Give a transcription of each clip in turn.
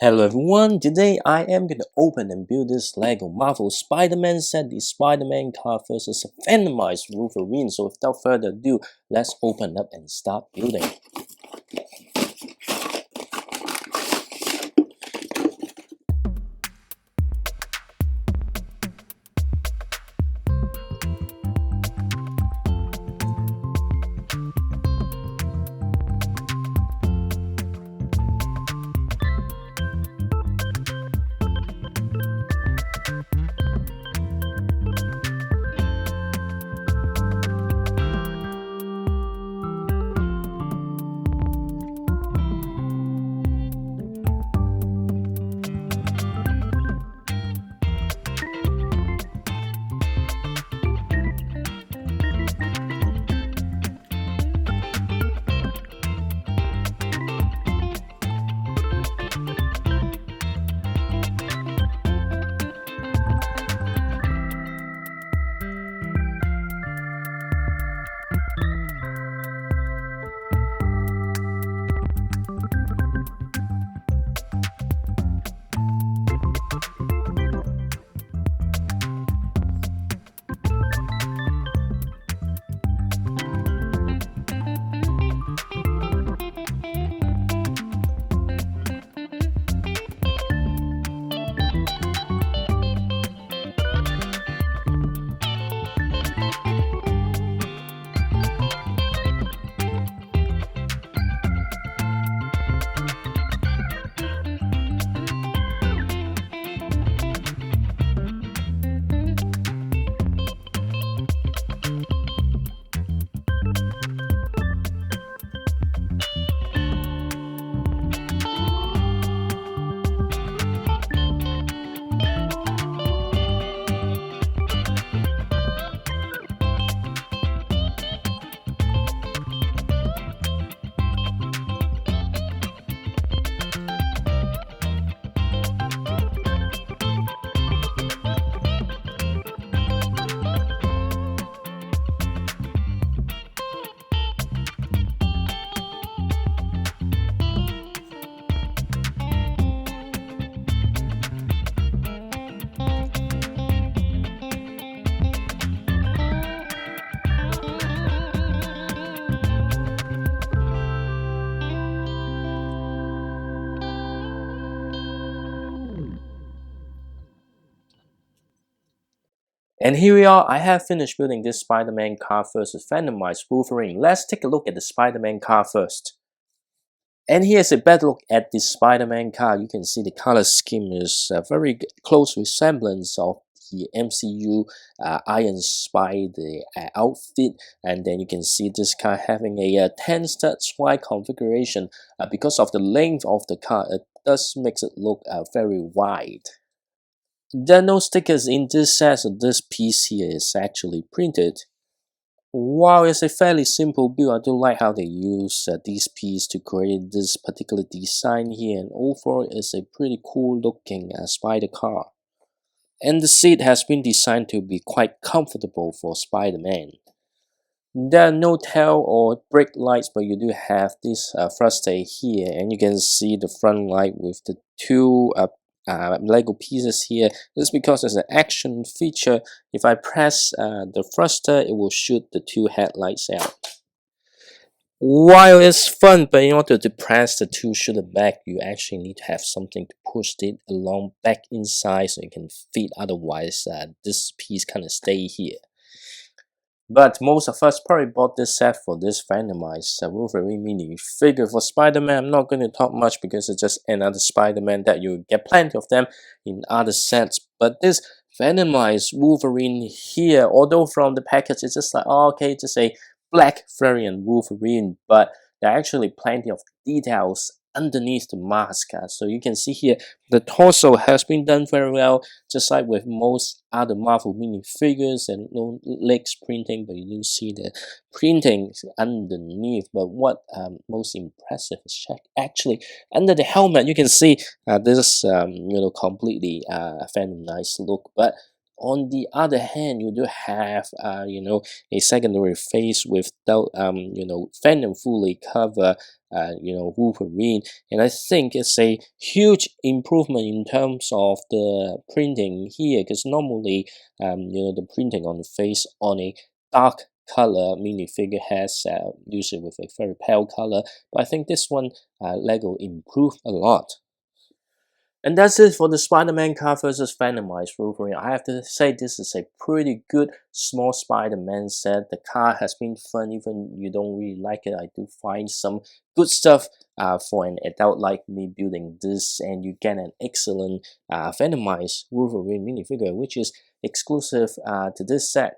Hello everyone, today I am going to open and build this LEGO Marvel Spider-Man set, the Spider-Man car versus Venomized Wolverine. So without further ado, let's open up and start building. And here we are, I have finished building this Spider-Man car versus Venomized Wolverine. Let's take a look at the Spider-Man car first. And here's a better look at the Spider-Man car. You can see the color scheme is a very close resemblance of the MCU Iron Spider outfit. And then you can see this car having a 10 studs wide configuration. Because of the length of the car, it does makes it look very wide. There are no stickers in this set, so this piece here is actually printed. While it's a fairly simple build, I do like how they use these pieces to create this particular design here, and overall it's a pretty cool looking spider car. And the seat has been designed to be quite comfortable for Spider-Man. There are no tail or brake lights, but you do have this thruster here, and you can see the front light with the two Lego pieces here. This is because there's an action feature. If I press the thruster, it will shoot the two headlights out. While it's fun, but in order to press the two shooter back, you actually need to have something to push it along back inside so you can fit. Otherwise, this piece kind of stay here. But most of us probably bought this set for this Venomized Wolverine mini figure. For Spider-Man, I'm not going to talk much because it's just another Spider-Man that you get plenty of them in other sets. But this Venomized Wolverine here, although from the package it's just like, oh, okay, just a black variant Wolverine, but there are actually plenty of details underneath the mask. So you can see here the torso has been done very well, just like with most other Marvel minifigures, and no legs printing, but you do see the printing underneath. But what most impressive is actually under the helmet you can see this completely very nice look. But On the other hand, you do have you know, a secondary phase without you know, Venom fully cover you know, Wolverine, and I think it's a huge improvement in terms of the printing here, because normally you know, the printing on the face on a dark color minifigure has usually with a very pale color, but I think this one Lego improved a lot. And that's it for the Spider-Man car versus Venomized Wolverine. I have to say this is a pretty good small Spider-Man set. The car has been fun, even you don't really like it. I do find some good stuff for an adult like me building this, and you get an excellent Venomized Wolverine minifigure, which is exclusive to this set.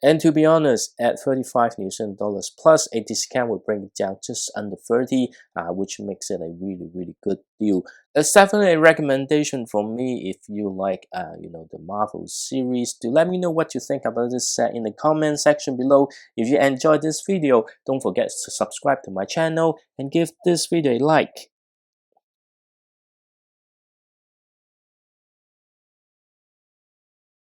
And to be honest, at 35 New Zealand dollars plus a discount will bring it down just under 30, which makes it a really good deal. It's definitely a recommendation from me if you like, you know, the Marvel series. Do let me know what you think about this set in the comment section below. If you enjoyed this video, don't forget to subscribe to my channel and give this video a like.